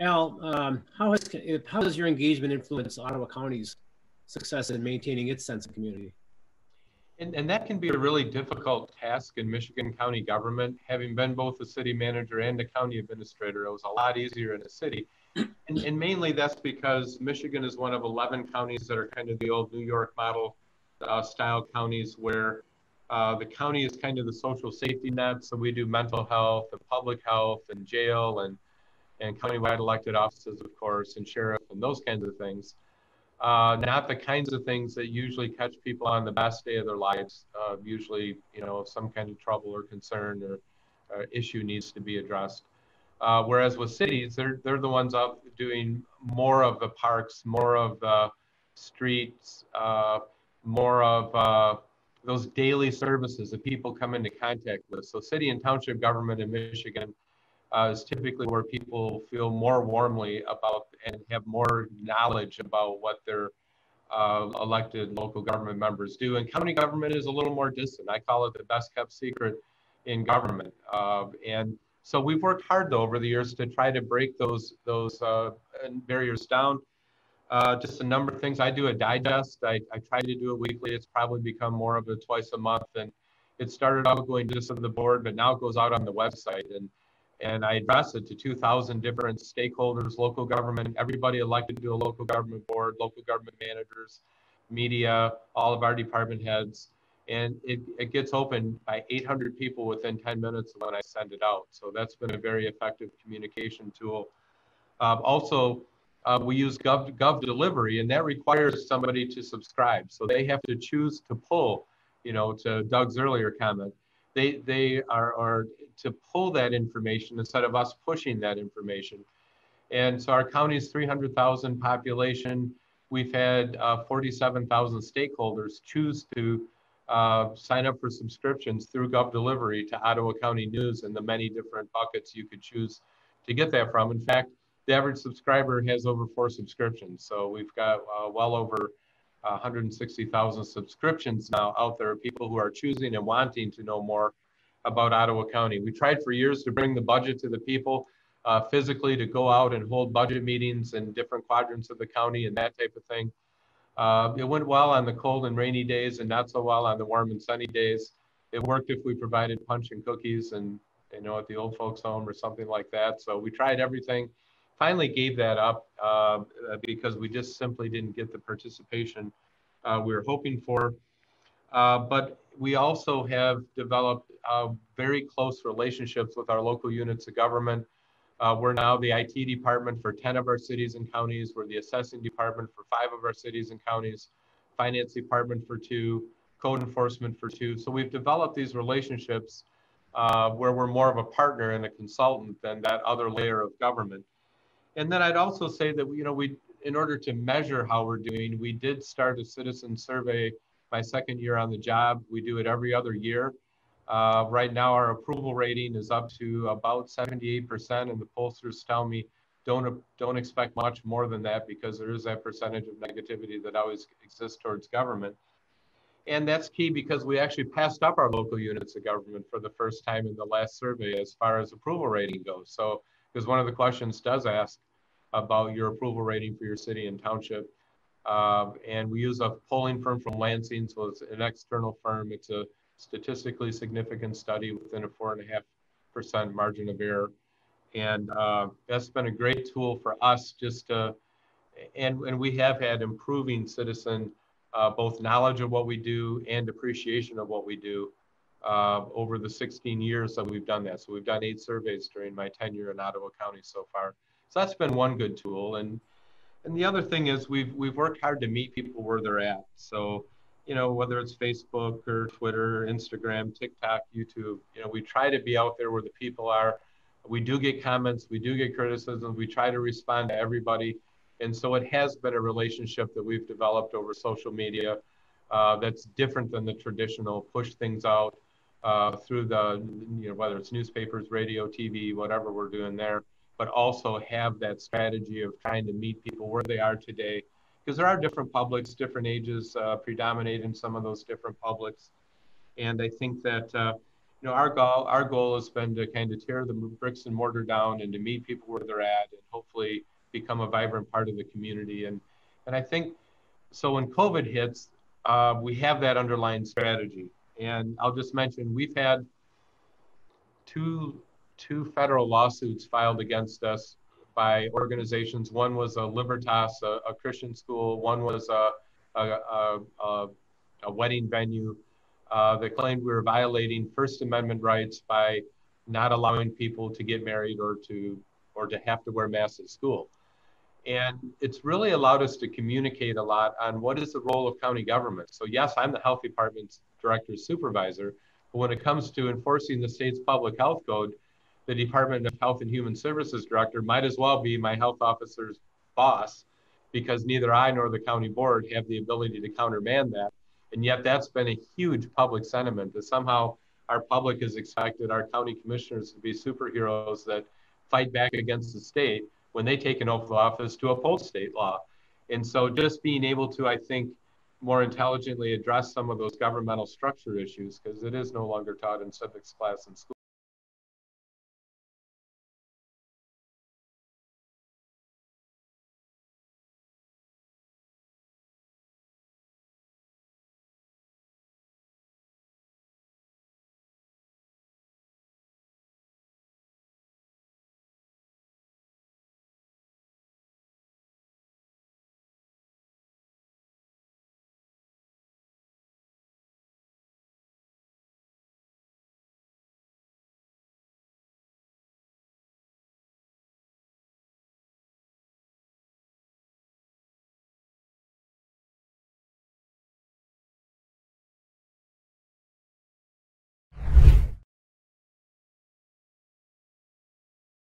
Al, how does your engagement influence Ottawa County's success in maintaining its sense of community? And that can be a really difficult task in Michigan County government. Having been both a city manager and a county administrator, it was a lot easier in a city. And mainly that's because Michigan is one of 11 counties that are kind of the old New York model style counties where the county is kind of the social safety net. So we do mental health and public health and jail and countywide elected offices, of course, and sheriff and those kinds of things. Not the kinds of things that usually catch people on the best day of their lives. Usually, some kind of trouble or concern or issue needs to be addressed. Whereas with cities, they're the ones out doing more of the parks, more of the streets, more of those daily services that people come into contact with. So city and township government in Michigan is typically where people feel more warmly about and have more knowledge about what their elected local government members do. And county government is a little more distant. I call it the best kept secret in government. And so we've worked hard though over the years to try to break those barriers down. Just a number of things. I do a digest. I try to do it weekly. It's probably become more of a twice a month. And it started out going just to the board, but now it goes out on the website. And I address it to 2,000 different stakeholders, local government, everybody elected to a local government board, local government managers, media, all of our department heads. And it gets opened by 800 people within 10 minutes when I send it out. So that's been a very effective communication tool. Also, we use Gov Delivery, and that requires somebody to subscribe. So they have to choose to pull, to Doug's earlier comment. They are to pull that information instead of us pushing that information. And so our county's 300,000 population, we've had 47,000 stakeholders choose to sign up for subscriptions through Gov Delivery to Ottawa County News and the many different buckets you could choose to get that from. In fact, the average subscriber has over 4 subscriptions. So we've got well over 160,000 subscriptions now out there, people who are choosing and wanting to know more about Ottawa County. We tried for years to bring the budget to the people physically, to go out and hold budget meetings in different quadrants of the county and that type of thing. It went well on the cold and rainy days and not so well on the warm and sunny days. It worked if we provided punch and cookies and, at the old folks home or something like that. So we tried everything, finally gave that up because we just simply didn't get the participation we were hoping for. But we also have developed very close relationships with our local units of government. We're now the IT department for 10 of our cities and counties. We're the assessing department for 5 of our cities and counties, finance department for 2, code enforcement for 2. So we've developed these relationships where we're more of a partner and a consultant than that other layer of government. And then I'd also say that, we, in order to measure how we're doing, we did start a citizen survey my second year on the job. We do it every other year. Right now, our approval rating is up to about 78%, and the pollsters tell me don't expect much more than that because there is that percentage of negativity that always exists towards government. And that's key because we actually passed up our local units of government for the first time in the last survey as far as approval rating goes. So, because one of the questions does ask about your approval rating for your city and township. And we use a polling firm from Lansing, so it's an external firm. It's a statistically significant study within a 4.5% margin of error. And that's been a great tool for us just to, and we have had improving citizen, both knowledge of what we do and appreciation of what we do over the 16 years that we've done that. So we've done 8 surveys during my tenure in Ottawa County so far. So that's been one good tool. And the other thing is we've worked hard to meet people where they're at. So, whether it's Facebook or Twitter, Instagram, TikTok, YouTube, we try to be out there where the people are. We do get comments, we do get criticisms, we try to respond to everybody. And so it has been a relationship that we've developed over social media that's different than the traditional push things out through the, whether it's newspapers, radio, TV, whatever we're doing there, but also have that strategy of trying to meet people where they are today. Because there are different publics, different ages predominate in some of those different publics. And I think that, our goal has been to kind of tear the bricks and mortar down and to meet people where they're at and hopefully become a vibrant part of the community. And I think so when COVID hits, we have that underlying strategy. And I'll just mention we've had two federal lawsuits filed against us by organizations. One was a Libertas, a Christian school. One was a wedding venue that claimed we were violating First Amendment rights by not allowing people to get married or to have to wear masks at school. And it's really allowed us to communicate a lot on what is the role of county government. So yes, I'm the health department's director supervisor, but when it comes to enforcing the state's public health code, the Department of Health and Human Services director might as well be my health officer's boss, because neither I nor the county board have the ability to countermand that. And yet that's been a huge public sentiment that somehow our public has expected our county commissioners to be superheroes that fight back against the state when they take an oath of office to uphold state law. And so just being able to, I think, more intelligently address some of those governmental structure issues, because it is no longer taught in civics class in school.